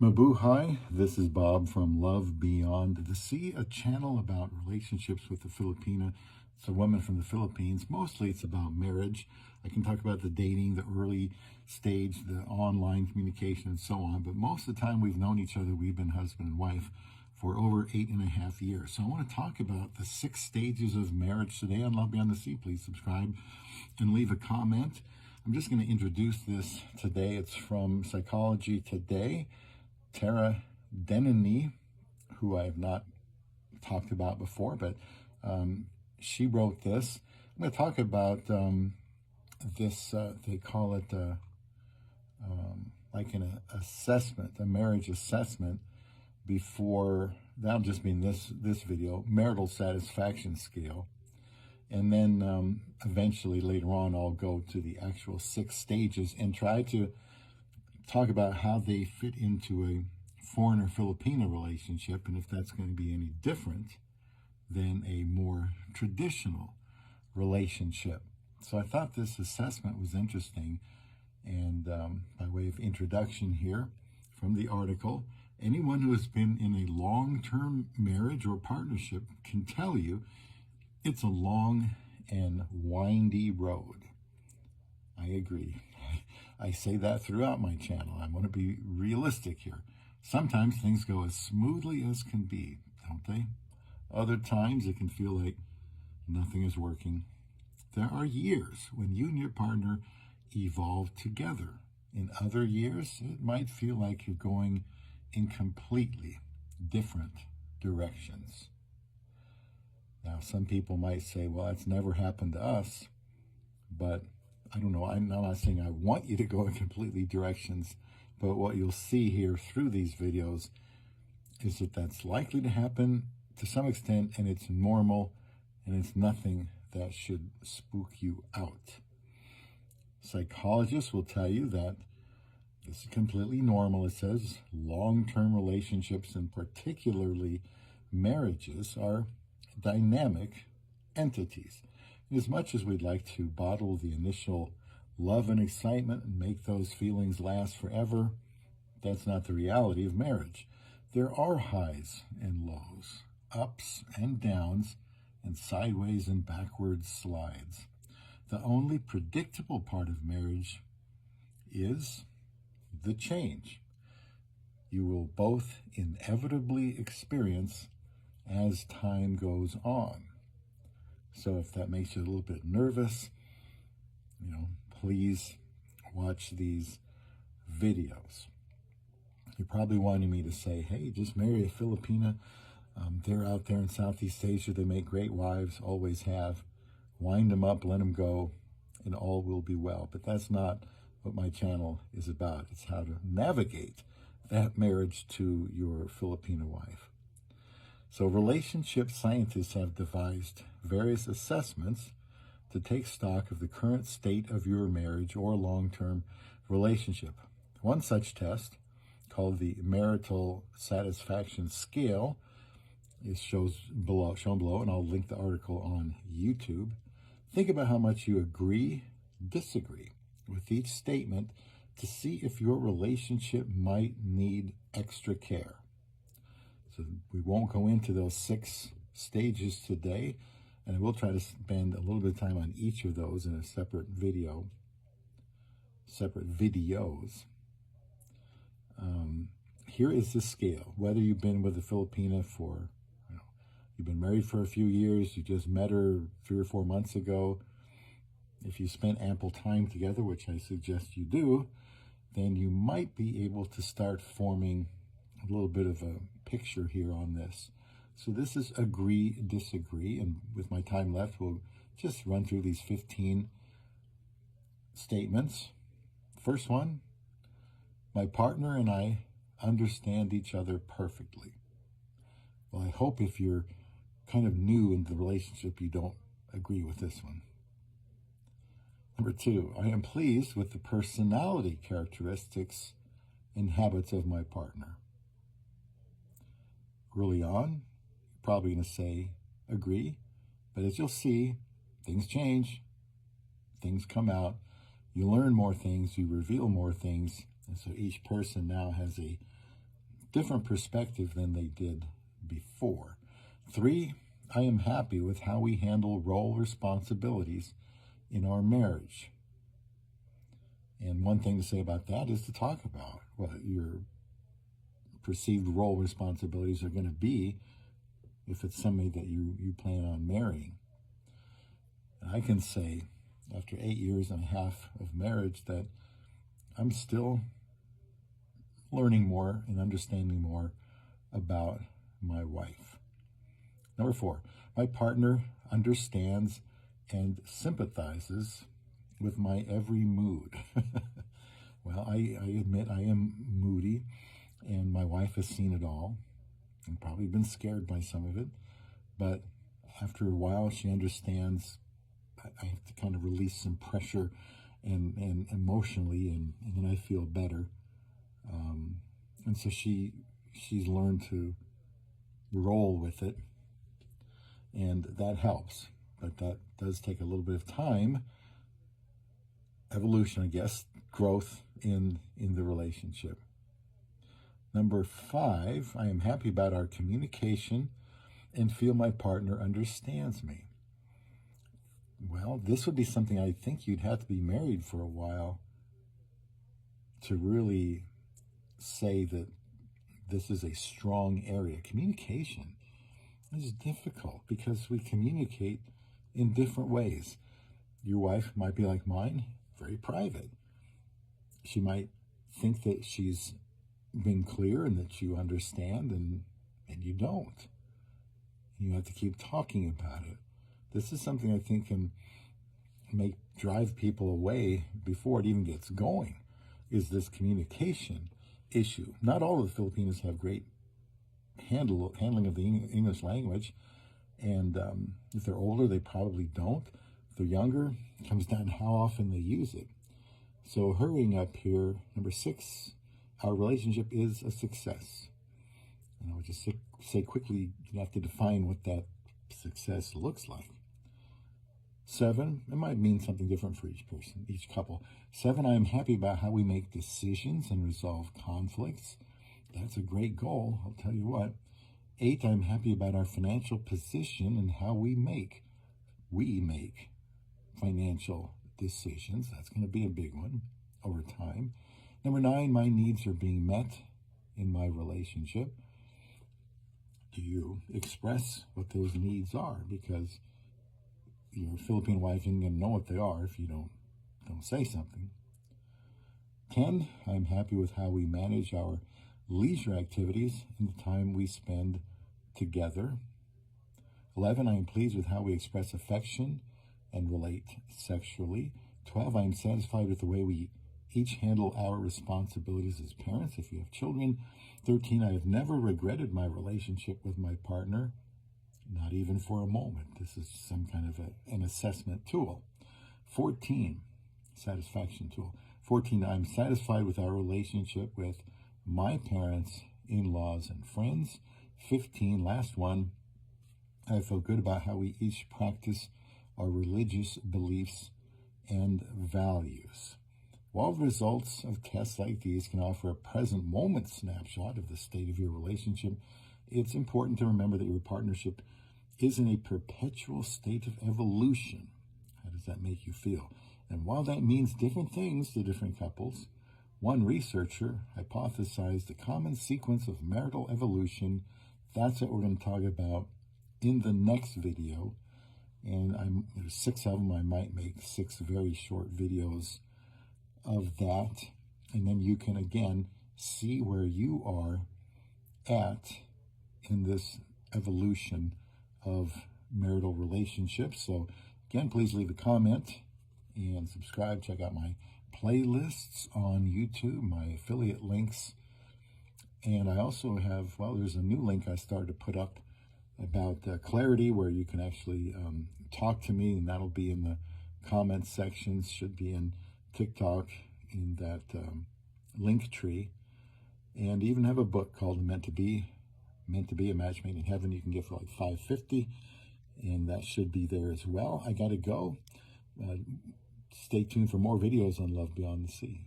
Mabuhay, this is Bob from Love Beyond the Sea, a channel about relationships with the Filipina. It's a woman from the Philippines. Mostly it's about marriage. I can talk about the dating, the early stage, the online communication, and so on. But most of the time we've known each other, we've been husband and wife for over 8.5 years. So I want to talk about the 6 stages of marriage today on Love Beyond the Sea. Please subscribe and leave a comment. I'm just going to introduce this today. It's from Psychology Today. Tara Denny, who I have not talked about before, but she wrote this. I'm going to talk about this, they call it like an assessment, a marriage assessment before, that'll just be in this video, marital satisfaction scale. And then eventually later on, I'll go to the actual 6 stages and try to talk about how they fit into a foreigner Filipina relationship and if that's going to be any different than a more traditional relationship. So I thought this assessment was interesting, and by way of introduction here from the article, anyone who has been in a long-term marriage or partnership can tell you it's a long and windy road. I agree. I say that throughout my channel. I want to be realistic here. Sometimes things go as smoothly as can be, don't they? Other times it can feel like nothing is working. There are years when you and your partner evolve together. In other years, it might feel like you're going in completely different directions. Now, some people might say, well, that's never happened to us, but I don't know, I'm not saying I want you to go in completely directions, but what you'll see here through these videos is that that's likely to happen to some extent, and it's normal, and it's nothing that should spook you out. Psychologists will tell you that this is completely normal. It says long-term relationships, and particularly marriages, are dynamic entities. As much as we'd like to bottle the initial love and excitement and make those feelings last forever, that's not the reality of marriage. There are highs and lows, ups and downs, and sideways and backwards slides. The only predictable part of marriage is the change you will both inevitably experience as time goes on. So if that makes you a little bit nervous, please watch these videos. You're probably wanting me to say, hey, just marry a Filipina. They're out there in Southeast Asia. They make great wives, always have. Wind them up, let them go, and all will be well. But that's not what my channel is about. It's how to navigate that marriage to your Filipina wife. So relationship scientists have devised various assessments to take stock of the current state of your marriage or long-term relationship. One such test, called the Marital Satisfaction Scale, is shown below, and I'll link the article on YouTube. Think about how much you agree, disagree with each statement to see if your relationship might need extra care. So we won't go into those 6 stages today, and I will try to spend a little bit of time on each of those in a separate video, separate videos. Here is the scale. Whether you've been with a Filipina for, you've been married for a few years, you just met her 3 or 4 months ago, if you spent ample time together, which I suggest you do, then you might be able to start forming a little bit of a picture here on this. So this is agree, disagree, and with my time left, we'll just run through these 15 statements. First one, my partner and I understand each other perfectly. Well, I hope if you're kind of new in the relationship, you don't agree with this one. Number 2, I am pleased with the personality characteristics and habits of my partner. Early on, you're probably going to say agree, but as you'll see, things change, things come out, you learn more things, you reveal more things, and so each person now has a different perspective than they did before. 3, I am happy with how we handle role responsibilities in our marriage. And one thing to say about that is to talk about what your perceived role responsibilities are going to be if it's somebody that you plan on marrying. And I can say, after 8 years and a half of marriage, that I'm still learning more and understanding more about my wife. Number 4, my partner understands and sympathizes with my every mood. Well, I admit I am moody, and my wife has seen it all and probably been scared by some of it. But after a while, she understands I have to kind of release some pressure and emotionally, and then I feel better. And so she's learned to roll with it, and that helps. But that does take a little bit of time, evolution, I guess, growth in the relationship. Number 5, I am happy about our communication and feel my partner understands me. Well, this would be something I think you'd have to be married for a while to really say that this is a strong area. Communication is difficult because we communicate in different ways. Your wife might be like mine, very private. She might think that she's been clear and that you understand, and you don't. You have to keep talking about it. This is something I think can drive people away before it even gets going, is this communication issue. Not all of the Filipinos have great handling of the English language, and if they're older, they probably don't. If they're younger, it comes down to how often they use it. So hurrying up here, number 6, our relationship is a success. And I would just say quickly, you have to define what that success looks like. 7, it might mean something different for each person, each couple. 7, I am happy about how we make decisions and resolve conflicts. That's a great goal, I'll tell you what. 8, I'm happy about our financial position and how we make financial decisions. That's going to be a big one over time. Number 9, my needs are being met in my relationship. Do you express what those needs are? Because your Filipino wife isn't going to know what they are if you don't say something. 10, I'm happy with how we manage our leisure activities and the time we spend together. 11, I am pleased with how we express affection and relate sexually. 12, I am satisfied with the way we each handle our responsibilities as parents, if you have children. 13, I have never regretted my relationship with my partner, not even for a moment. This is some kind of an assessment tool. 14, satisfaction tool. 14, I'm satisfied with our relationship with my parents, in-laws, and friends. 15, last one, I feel good about how we each practice our religious beliefs and values. While the results of tests like these can offer a present moment snapshot of the state of your relationship, it's important to remember that your partnership is in a perpetual state of evolution. How does that make you feel? And while that means different things to different couples, one researcher hypothesized the common sequence of marital evolution. That's what we're going to talk about in the next video. And there's 6 of them. I might make 6 very short videos of that. And then you can, again, see where you are at in this evolution of marital relationships. So, again, please leave a comment and subscribe. Check out my playlists on YouTube, my affiliate links. And I also have, there's a new link I started to put up about clarity, where you can actually talk to me, and that'll be in the comment sections, should be in TikTok, in that link tree. And even have a book called Meant to Be, A Match Made in Heaven. You can get for like $5.50, and that should be there as well. I gotta go. Stay tuned for more videos on Love Beyond the Sea.